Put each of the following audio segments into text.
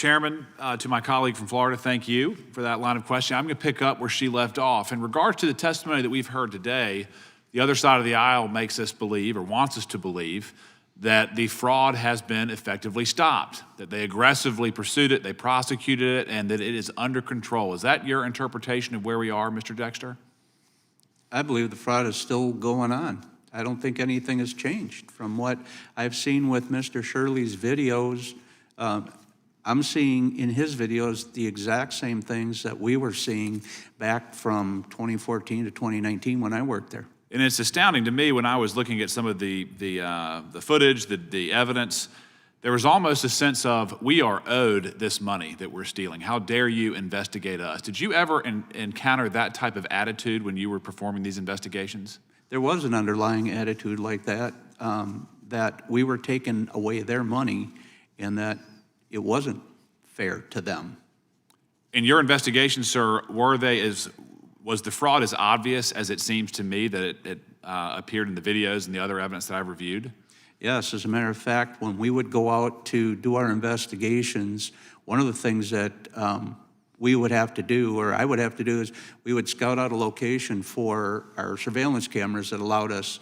Chairman, to my colleague from Florida, thank you for that line of questioning. I'm going to pick up where she left off. In regards to the testimony that we've heard today, the other side of the aisle makes us believe, or wants us to believe, that the fraud has been effectively stopped, that they aggressively pursued it, they prosecuted it, and that it is under control. Is that your interpretation of where we are, Mr. Dexter? I believe the fraud is still going on. I don't think anything has changed. From what I've seen with Mr. Shirley's videos, I'm seeing in his videos the exact same things that we were seeing back from 2014 to 2019 when I worked there. And it's astounding to me when I was looking at some of the footage, the evidence, there was almost a sense of, we are owed this money that we're stealing. How dare you investigate us? Did you ever encounter that type of attitude when you were performing these investigations? There was an underlying attitude like that, that we were taking away their money and that it wasn't fair to them. In your investigation, sir, was the fraud as obvious as it seems to me that it appeared in the videos and the other evidence that I've reviewed? Yes, as a matter of fact, when we would go out to do our investigations, one of the things that we would have to do, or I would have to do, is we would scout out a location for our surveillance cameras that allowed us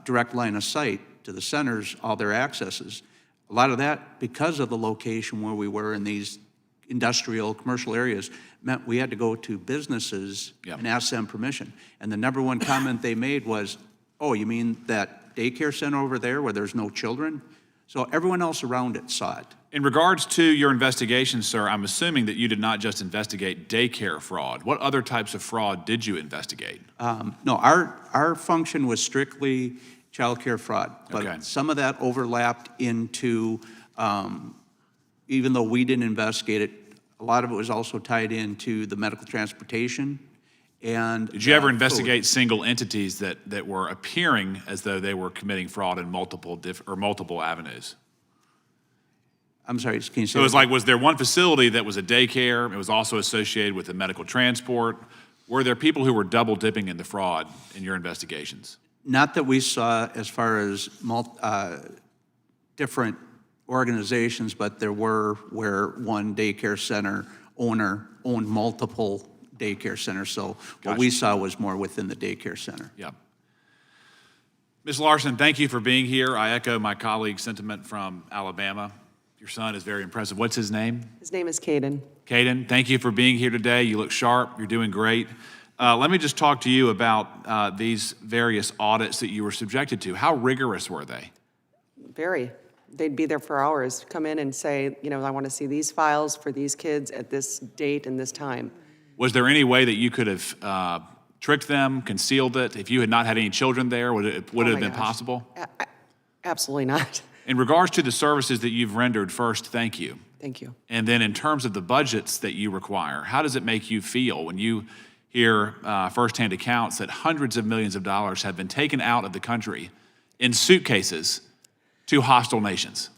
direct line of sight to the centers, all their accesses. A lot of that, because of the location where we were in these industrial, commercial areas, meant we had to go to businesses and ask them permission. And the number one comment they made was, oh, you mean that daycare center over there where there's no children? So everyone else around it saw it. In regards to your investigation, sir, I'm assuming that you did not just investigate daycare fraud. What other types of fraud did you investigate? No, our function was strictly child care fraud, but some of that overlapped into, even though we didn't investigate it, a lot of it was also tied into the medical transportation. And did you ever investigate single entities that were appearing as though they were committing fraud in multiple avenues? I'm sorry, can you say? So it was like, was there one facility that was a daycare? It was also associated with the medical transport. Were there people who were double dipping in the fraud in your investigations? Not that we saw as far as different organizations, but there were where one daycare center owner owned multiple daycare centers. So what we saw was more within the daycare center. Yeah. Ms. Larson, thank you for being here. I echo my colleague's sentiment from Alabama. Your son is very impressive. What's his name? His name is Caden. Caden, thank you for being here today. You look sharp. You're doing great. Let me just talk to you about these various audits that you were subjected to. How rigorous were they? Very. They'd be there for hours, come in and say, you know, I want to see these files for these kids at this date and this time. Was there any way that you could have tricked them, concealed it? If you had not had any children there, would it have been possible? Absolutely not. In regards to the services that you've rendered, first, thank you. Thank you. And then in terms of the budgets that you require, how does it make you feel when you hear firsthand accounts that hundreds of millions of dollars have been taken out of the country in suitcases to hostile nations?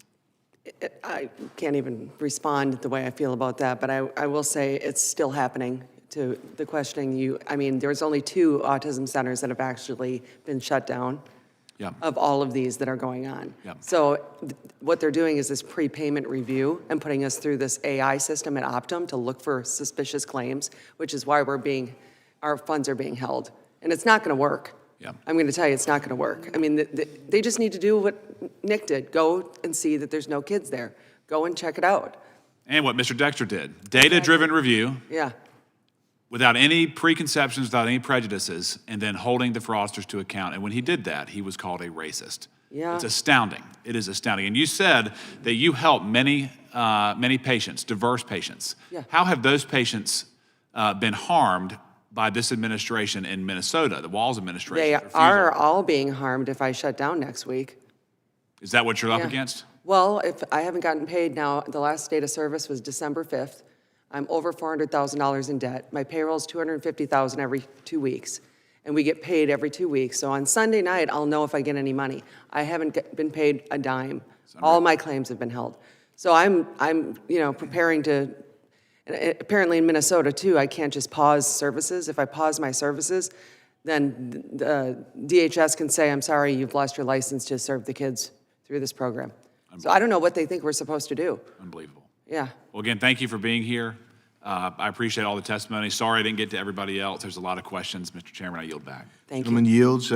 I can't even respond the way I feel about that, but I will say it's still happening. To the questioning I mean, there's only 2 autism centers that have actually been shut down of all of these that are going on. So what they're doing is this prepayment review and putting us through this AI system at Optum to look for suspicious claims, which is why our funds are being held. And it's not gonna work. I'm going to tell you, it's not going to work. I mean, they just need to do what Nick did. Go and see that there's no kids there. Go and check it out. And what Mr. Dexter did. Data-driven review. Yeah. Without any preconceptions, without any prejudices, and then holding the fraudsters to account. And when he did that, he was called a racist. Yeah. It's astounding. It is astounding. And you said that you help many patients, diverse patients. Yeah. How have those patients been harmed by this administration in Minnesota, the Walz administration? They are all being harmed if I shut down next week. Is that what you're up against? Well, if I haven't gotten paid now, the last date of service was December 5th. I'm over $400,000 in debt. My payroll is $250,000 every 2 weeks, and we get paid every 2 weeks. So on Sunday night, I'll know if I get any money. I haven't been paid a dime. All my claims have been held. So I'm preparing to. And apparently in Minnesota, too, I can't just pause services. If I pause my services, then the DHS can say, I'm sorry, you've lost your license to serve the kids through this program. So I don't know what they think we're supposed to do. Unbelievable. Yeah. Well, again, thank you for being here. I appreciate all the testimony. Sorry I didn't get to everybody else. There's a lot of questions. Mr. Chairman, I yield back. Thank you. Gentleman yields.